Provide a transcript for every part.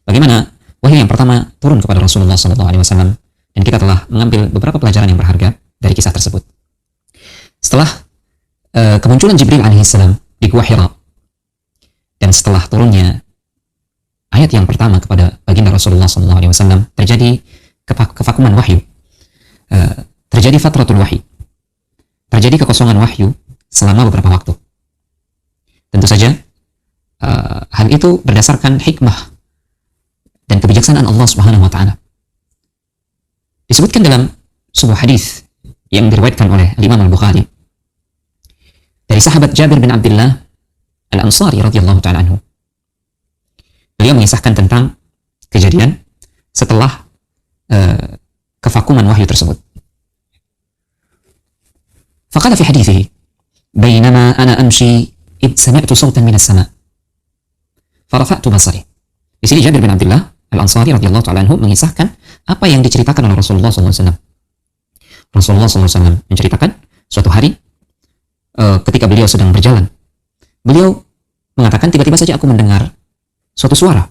Bagaimana wahyu yang pertama turun kepada Rasulullah SAW, dan kita telah mengambil beberapa pelajaran yang berharga dari kisah tersebut. Setelah kemunculan Jibril alaihissalam di Gua Hira, dan setelah turunnya ayat yang pertama kepada baginda Rasulullah SAW, terjadi kevakuman wahyu, terjadi fatratul wahyi, terjadi kekosongan wahyu selama beberapa waktu. Tentu saja hal itu berdasarkan hikmah dan kebijaksanaan Allah Subhanahu wa taala. Disebutkan dalam sebuah hadis yang diriwayatkan oleh Imam Al-Bukhari dari sahabat Jabir bin Abdullah Al-Ansari radhiyallahu taala anhu. Beliau mengisahkan tentang kejadian setelah kevakuman wahyu tersebut. Faqala fi hadithihi, "Bainama ana amshi id sami'tu sawtan min as-sama'. Farafa'tu basari." Di sini Jabir bin Abdullah Al-Ansari radhiyallahu ta'ala anhu mengisahkan apa yang diceritakan oleh Rasulullah SAW. Rasulullah SAW menceritakan suatu hari ketika beliau sedang berjalan, beliau mengatakan, tiba-tiba saja aku mendengar suatu suara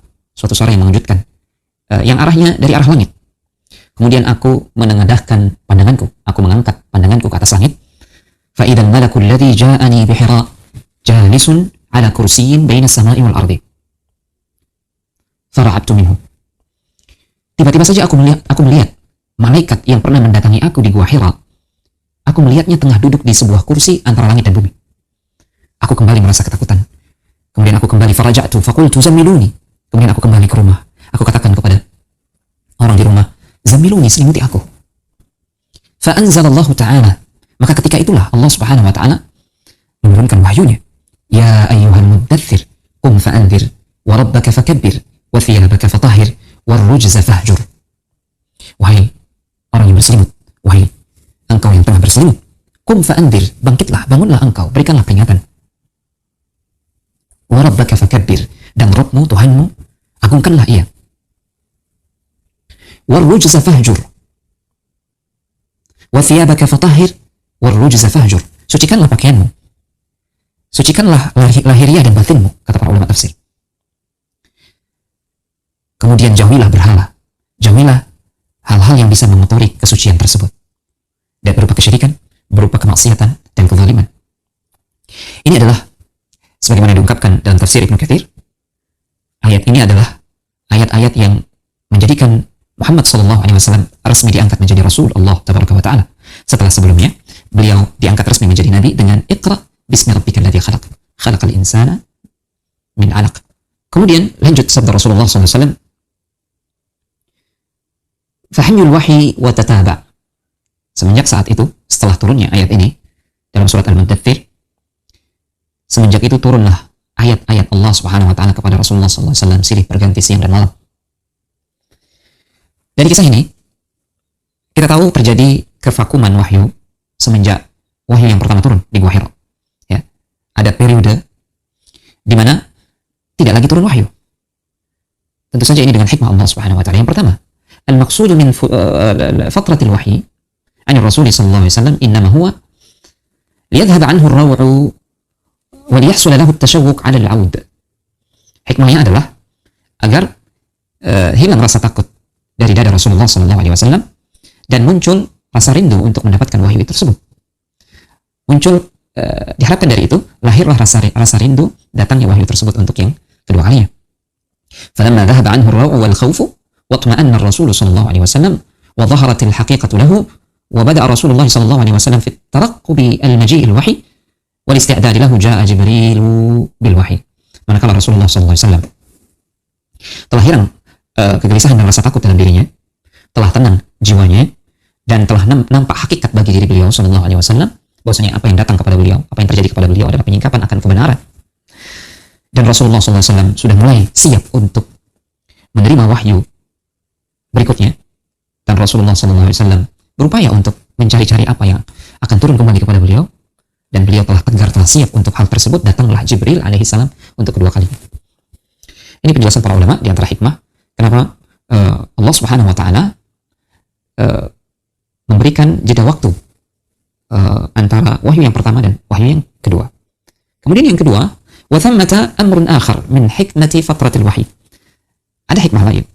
yang mengejutkan, yang arahnya dari arah langit. Kemudian aku menengadahkan pandanganku, aku mengangkat pandanganku ke atas langit. فَإِذَا الْمَلَكُ الَّذِي جَاءَنِي بِحِرَاءٍ جَالِسٌ عَلَى كُرْسِيٍّ بَيْنَ السَّمَاءِ وَالْأَرْضِ فَرَعَبْتُ مِنْهُ. Tiba-tiba saja aku melihat malaikat yang pernah mendatangi aku di Gua Hira. Aku melihatnya tengah duduk di sebuah kursi antara langit dan bumi. Aku kembali merasa ketakutan. Kemudian aku kembali, faraja'tu faqultu zammiluni. Kemudian aku kembali ke rumah. Aku katakan kepada orang di rumah, zammiluni, selimuti aku. Fa'anzalallahu ta'ala. Maka ketika itulah Allah Subhanahu wa taala menurunkan wahyunya. Ya ayyuhal muddaththir, qum fa'anzir, wa rabbaka fakabbir, wa thiyabaka fatahhir, war rujza fahjur. Wahai orang yang berselimut, wahai engkau yang telah berselimut, qum fa'anzir, bangkitlah, bangunlah engkau, berikanlah peringatan. Wa rabbaka fakabbir, dan Rabbmu, Tuhanmu, agungkanlah ia. War rujza fahjur, wa thiyabaka fatahhir, war rujza fahjur. Sucikanlah pakaianmu, sucikanlah lahiriah dan batinmu, kata para ulama tafsir. Kemudian jauhilah berhala, jauhilah hal-hal yang bisa mengotori kesucian tersebut, dan berupa kesyirikan, berupa kemaksiatan dan kezaliman. Ini adalah sebagaimana diungkapkan dalam tafsir Ibnu Katsir. Ayat ini adalah ayat-ayat yang menjadikan Muhammad SAW resmi diangkat menjadi Rasul Allah Tabaraka wa Ta'ala. Setelah sebelumnya beliau diangkat resmi menjadi Nabi dengan Iqra bismi rabbikal ladzi khalaq, khalaqal insana min 'alaq. Kemudian lanjut sabda Rasulullah SAW, fahmil wahyi wa tataba. Semenjak saat itu, setelah turunnya ayat ini dalam surat Al-Muddaththir, semenjak itu turunlah ayat-ayat Allah Subhanahu wa taala kepada Rasulullah SAW silih berganti siang dan malam. Dari kisah ini kita tahu terjadi kevakuman wahyu semenjak wahyu yang pertama turun di Gua Hira. Ya, ada periode di mana tidak lagi turun wahyu. Tentu saja ini dengan hikmah Allah Subhanahu wa taala. Yang pertama, al-maqsud min fatratil wahyi an Rasul sallallahu alaihi wasallam innama huwa liyadhhab anhu ar-raw'u wa liyahsul lahu at-tashawwuq 'ala al-'aud. Hikmahnya adalah agar hilang rasa takut dari dada Rasulullah sallallahu alaihi wasallam dan muncul rasa rindu untuk mendapatkan wahyu itu tersebut. Muncul diharapkan dari itu lahirlah rasa rindu datangnya wahyu tersebut untuk yang kedua kalinya. Falamma dhahaba anhu ar-raw'u wal khawfu wa tuma'anna ar-rasul sallallahu alaihi wasallam wa dhaharat al-haqiqatu lahu wa bada'a Rasulullah sallallahu alaihi wasallam fi at-taraqqub al-maji' al-wahyi wal isti'dad lahu ja'a Jibril bil wahyi. Manakala Rasulullah sallallahu alaihi wasallam telah hilang kegelisahan dan rasa takut dalam dirinya, telah tenang jiwanya, dan telah nampak hakikat bagi diri beliau sallallahu alaihi wasallam bahwasanya apa yang datang kepada beliau, apa yang terjadi kepada beliau adalah penyingkapan akan kebenaran. Dan Rasulullah SAW sudah mulai siap untuk menerima wahyu berikutnya, dan Rasulullah SAW berupaya untuk mencari-cari apa yang akan turun kembali kepada beliau, dan beliau telah tegar, telah siap untuk hal tersebut. Datanglah Jibril alaihissalam untuk kedua kalinya. Ini penjelasan para ulama di antara hikmah kenapa Allah Subhanahu wa taala memberikan jeda waktu antara wahyu yang pertama dan wahyu yang kedua. Kemudian yang kedua, wa thammata amrun akhar min hikmati fatratil wahyi. Ada hikmah lain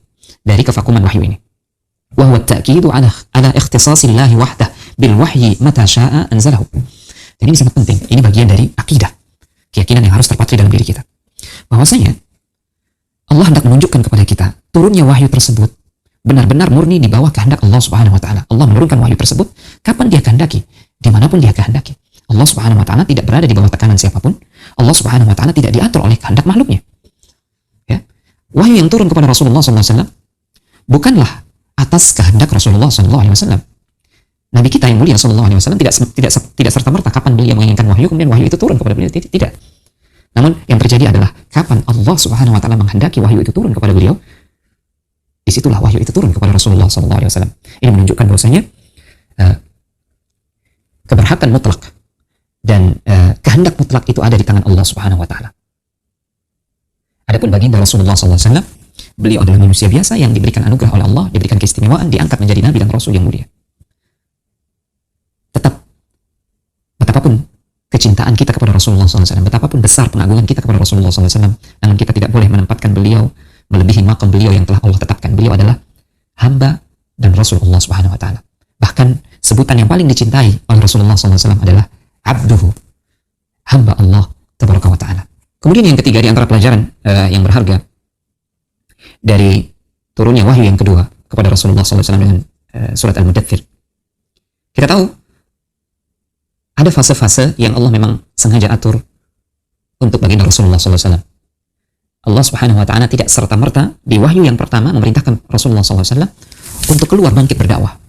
dari kevakuman wahyu ini. Wa huwa at-ta'kidu ala ikhtisasillahi wahdah bil wahyi mata syaa anzalahu. Dan ini sangat penting. Ini bagian dari akidah, keyakinan yang harus terpatri dalam diri kita. Bahwasanya Allah hendak menunjukkan kepada kita turunnya wahyu tersebut benar-benar murni di bawah kehendak Allah Subhanahu wa taala. Allah menurunkan wahyu tersebut kapan Dia kehendaki, dimanapun Dia kehendaki. Allah Subhanahu wa taala tidak berada di bawah tekanan siapapun. Allah Subhanahu wa taala tidak diatur oleh kehendak makhluknya. Ya. Wahyu yang turun kepada Rasulullah SAW bukanlah atas kehendak Rasulullah SAW. Nabi kita yang mulia SAW tidak serta-merta kapan beliau menginginkan wahyu kemudian wahyu itu turun kepada beliau, tidak. Namun yang terjadi adalah kapan Allah Subhanahu wa taala menghendaki wahyu itu turun kepada beliau, disitulah wahyu itu turun kepada Rasulullah SAW. Ini menunjukkan bahwasanya keberhakan mutlak dan kehendak mutlak itu ada di tangan Allah Subhanahu wa taala. Adapun baginda Rasulullah SAW, beliau adalah manusia biasa yang diberikan anugerah oleh Allah, diberikan keistimewaan, diangkat menjadi nabi dan rasul yang mulia. Tetap betapapun kecintaan kita kepada Rasulullah SAW, betapapun besar pengagungan kita kepada Rasulullah SAW, namun kita tidak boleh menempatkan beliau melebihi maqam beliau yang telah Allah tetapkan. Beliau adalah hamba dan Rasulullah Subhanahu wa taala. Bahkan sebutan yang paling dicintai oleh Rasulullah SAW adalah abduhu, hamba Allah tabaraka wa taala. Kemudian yang ketiga di antara pelajaran yang berharga dari turunnya wahyu yang kedua kepada Rasulullah SAW dengan surat Al-Mudaththir, kita tahu ada fase-fase yang Allah memang sengaja atur untuk baginda Rasulullah SAW. Allah Subhanahu wa taala tidak serta-merta di wahyu yang pertama memerintahkan Rasulullah SAW untuk keluar bangkit berdakwah.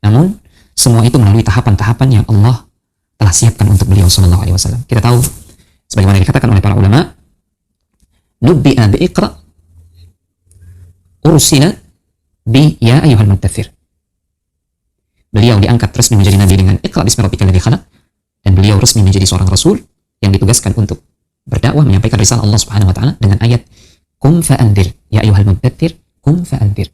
Namun semua itu melalui tahapan-tahapan yang Allah telah siapkan untuk beliau sallallahu alaihi wasallam. Kita tahu sebagaimana dikatakan oleh para ulama, nubbi'a bi iqra ursila bi ya ayyuhal mudaththir. Beliau diangkat resmi menjadi nabi dengan iqra bismi rabbikal ladzi khalaq, dan beliau resmi menjadi seorang rasul yang ditugaskan untuk berdakwah menyampaikan risalah Allah Subhanahu wa taala dengan ayat qum fa'andir ya ayyuhal mudaththir qum fa'andir.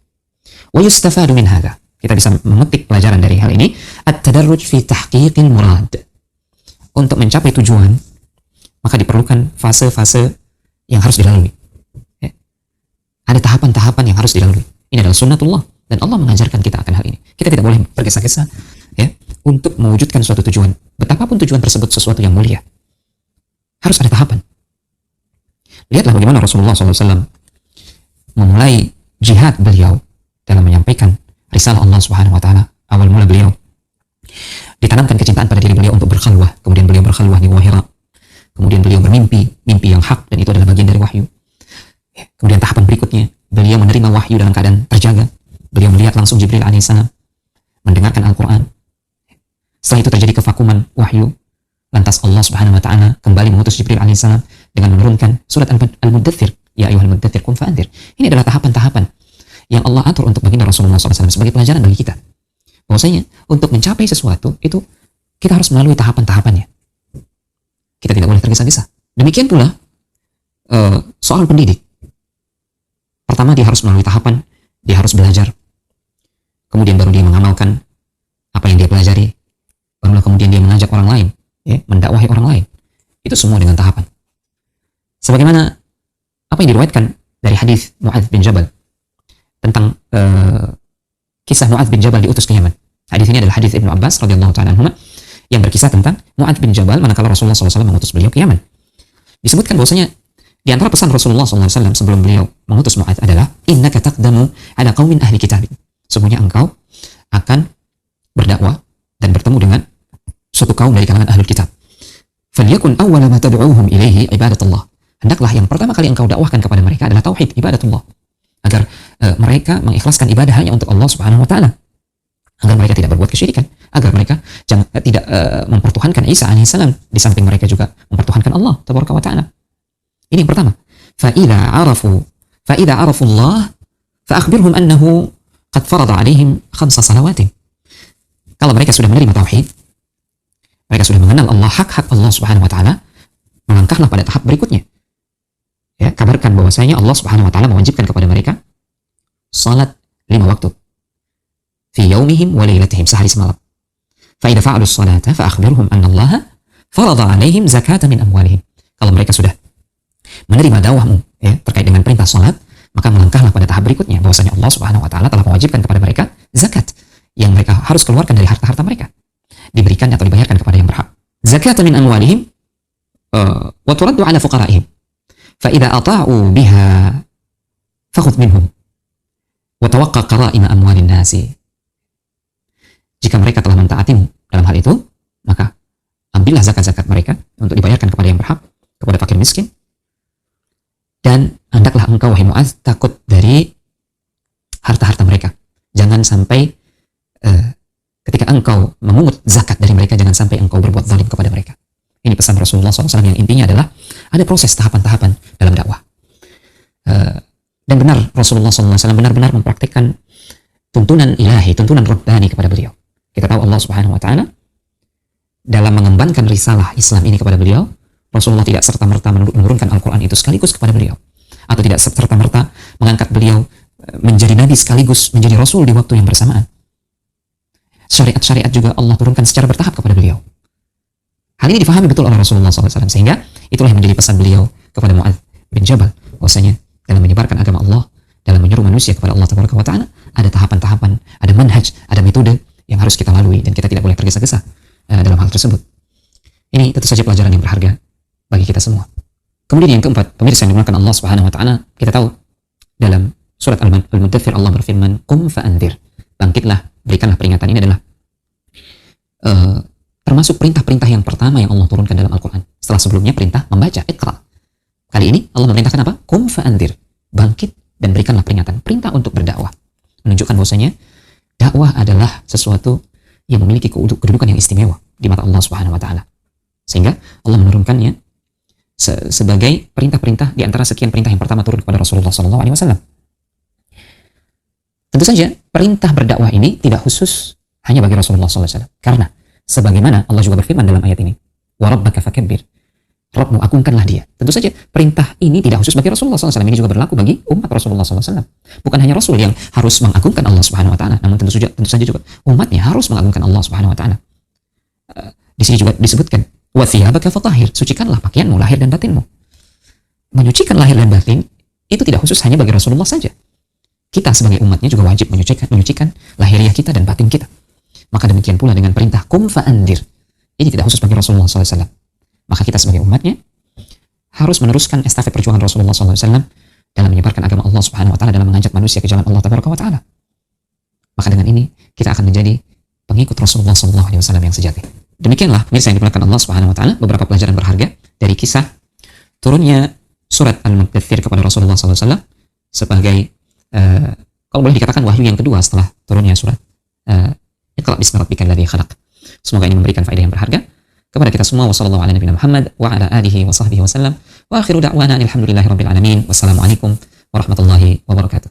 Wa yustafadu min hadza, kita bisa memetik pelajaran dari hal ini, at-tadarruj fi tahqiqil murad. Untuk mencapai tujuan maka diperlukan fase-fase yang harus dilalui. Ya. Ada tahapan-tahapan yang harus dilalui. Ini adalah sunnatullah dan Allah mengajarkan kita akan hal ini. Kita tidak boleh tergesa-gesa ya untuk mewujudkan suatu tujuan. Betapapun tujuan tersebut sesuatu yang mulia, harus ada tahapan. Lihatlah bagaimana Rasulullah SAW memulai jihad beliau dalam menyampaikan risalah Allah Subhanahu wa taala. Awal mula beliau ditanamkan kecintaan pada diri beliau untuk berkhalwah, kemudian beliau berkhalwah di Gua Hira. Kemudian beliau bermimpi, mimpi yang hak, dan itu adalah bagian dari wahyu. Kemudian tahapan berikutnya, beliau menerima wahyu dalam keadaan terjaga. Beliau melihat langsung Jibril alaihissalam, mendengarkan Al-Quran. Setelah itu terjadi kevakuman wahyu. Lantas Allah Subhanahu wa taala kembali mengutus Jibril alaihissalam dengan menurunkan surat Al-Mudaththir, ya ayyuhal mudaththir qum fa'anzir. Ini adalah tahapan-tahapan yang Allah atur untuk baginda Rasulullah SAW sebagai pelajaran bagi kita. Bahwasanya untuk mencapai sesuatu itu kita harus melalui tahapan-tahapannya. Kita tidak boleh tergesa-gesa. Demikian pula soal pendidik. Pertama dia harus melalui tahapan, dia harus belajar. Kemudian baru dia mengamalkan apa yang dia pelajari. Barulah kemudian dia mengajak orang lain, ya, mendakwahi orang lain. Itu semua dengan tahapan. Sebagaimana apa yang diriwayatkan dari hadis Mu'adz bin Jabal tentang kisah Mu'adz bin Jabal diutus ke Yaman. Hadis ini adalah hadis Ibnu Abbas radhiyallahu ta'ala anhuma yang berkisah tentang Mu'adz bin Jabal manakala Rasulullah SAW mengutus beliau ke Yaman. Disebutkan bahwasanya di antara pesan Rasulullah SAW sebelum beliau mengutus Mu'adz adalah innaka taqdamu ala qaumin ahli kitab. Sesungguhnya engkau akan berdakwah dan bertemu dengan suatu kaum dari kalangan ahli kitab. Falyakun awwala ma tad'uuhum ilaihi ibadatullah. Hendaklah yang pertama kali engkau dakwahkan kepada mereka adalah tauhid, ibadatullah. Agar mereka mengikhlaskan ibadah hanya untuk Allah Subhanahu wa taala. Agar mereka tidak berbuat kesyirikan, agar mereka tidak mempertuhankan Isa alaihissalam, di samping mereka juga mempertuhankan Allah tabaraka wa taala. Ini yang pertama. Fa idza arafu Allah fa akhbirhum annahu qad farada alaihim 5 salawat. Kalau mereka sudah menerima tauhid, mereka sudah mengenal Allah, hak-hak Allah Subhanahu wa taala, melangkahlah pada tahap berikutnya. Ya, kabarkan bahwasanya Allah Subhanahu wa taala mewajibkan kepada mereka salat 5 waktu. Fi yaumihim wa lailatihim, sehari semalam. Fa idza fa'alu as-salata fa akhbirhum anna Allah farada 'alaihim zakata min amwalihim. Kalau mereka sudah menerima dakwahmu ya, terkait dengan perintah salat, maka melangkahlah pada tahap berikutnya, bahwasanya Allah Subhanahu wa taala telah mewajibkan kepada mereka zakat yang mereka harus keluarkan dari harta-harta mereka, diberikan atau dibayarkan kepada yang berhak. Zakat min amwalihim wa turaddu ala fuqaraihim. Fa idza ata'u biha fakhudh minhum wa tawaqqa qara'ima amwalin nasi. Jika mereka telah mentaatimu dalam hal itu, maka ambillah zakat-zakat mereka untuk dibayarkan kepada yang berhak, kepada fakir miskin. Dan hendaklah engkau, wahai Mu'adz, takut dari harta-harta mereka. Jangan sampai ketika engkau memungut zakat dari mereka, jangan sampai engkau berbuat zalim kepada mereka. Ini pesan Rasulullah SAW yang intinya adalah ada proses tahapan-tahapan dalam dakwah. Dan benar Rasulullah SAW benar-benar mempraktikkan tuntunan ilahi, tuntunan Rabbani kepada beliau. Kita tahu Allah Subhanahu wa taala dalam mengembankan risalah Islam ini kepada beliau, Rasulullah tidak serta-merta menurunkan Al-Quran itu sekaligus kepada beliau, atau tidak serta-merta mengangkat beliau menjadi nabi sekaligus menjadi rasul di waktu yang bersamaan. Syariat-syariat juga Allah turunkan secara bertahap kepada beliau. Hal ini difahami betul oleh Rasulullah SAW, sehingga itulah yang menjadi pesan beliau kepada Mu'adz bin Jabal, bahwasanya dalam menyebarkan agama Allah, dalam menyuruh manusia kepada Allah Tabaraka wa Ta'ala, ada tahapan-tahapan, ada manhaj, ada metode yang harus kita lalui, dan kita tidak boleh tergesa-gesa dalam hal tersebut. Ini tentu saja pelajaran yang berharga bagi kita semua. Kemudian yang keempat, pemirsa yang dimuliakan Allah Subhanahu wa taala, kita tahu dalam surat Al-Muddathir Allah berfirman, "Qum fa'andzir." Bangkitlah, berikanlah peringatan. Ini adalah termasuk perintah-perintah yang pertama yang Allah turunkan dalam Al-Qur'an. Setelah sebelumnya perintah membaca, Iqra. Kali ini Allah memerintahkan apa? Qum fa'andzir. Bangkit dan berikanlah peringatan. Perintah untuk berdakwah. Menunjukkan bahwasanya dakwah adalah sesuatu yang memiliki kedudukan yang istimewa di mata Allah Subhanahu wa taala. Sehingga Allah menurunkannya sebagai perintah-perintah di antara sekian perintah yang pertama turun kepada Rasulullah SAW. Tentu saja perintah berdakwah ini tidak khusus hanya bagi Rasulullah SAW, karena sebagaimana Allah juga berfirman dalam ayat ini, wa rabbaka fakabbir, Rabbmu agungkanlah dia. Tentu saja perintah ini tidak khusus bagi Rasulullah SAW, ini juga berlaku bagi umat Rasulullah SAW. Bukan hanya Rasul yang harus mengagungkan Allah Subhanahu wa taala, namun tentu saja juga umatnya harus mengagungkan Allah Subhanahu wa taala. Di sini juga disebutkan, wa thiyabaka fatahhir, sucikanlah pakaianmu lahir dan batinmu. Menyucikan lahir dan batin itu tidak khusus hanya bagi Rasulullah saja. Kita sebagai umatnya juga wajib menyucikan lahiriah kita dan batin kita. Maka demikian pula dengan perintah qum fa'andzir. Ini tidak khusus bagi Rasulullah SAW. Maka kita sebagai umatnya harus meneruskan estafet perjuangan Rasulullah SAW dalam menyebarkan agama Allah Subhanahu wa taala, dalam mengajak manusia ke jalan Allah Tabaraka wa taala. Maka dengan ini kita akan menjadi pengikut Rasulullah SAW yang sejati. Demikianlah pemirsa yang dimuliakan Allah Subhanahu wa taala, beberapa pelajaran berharga dari kisah turunnya surat Al-Muddathir kepada Rasulullah SAW sebagai kalau boleh dikatakan wahyu yang kedua setelah turunnya surat Iqra bismi rabbikal ladzi khalaq. Semoga ini memberikan faedah yang berharga kepada kita semua. Wassallallahu ala nabiyina Muhammad wa ala alihi wa sahbihi wasallam. Wa akhiru da'wana alhamdulillahi rabbil alamin. Wassalamualaikum warahmatullahi wabarakatuh.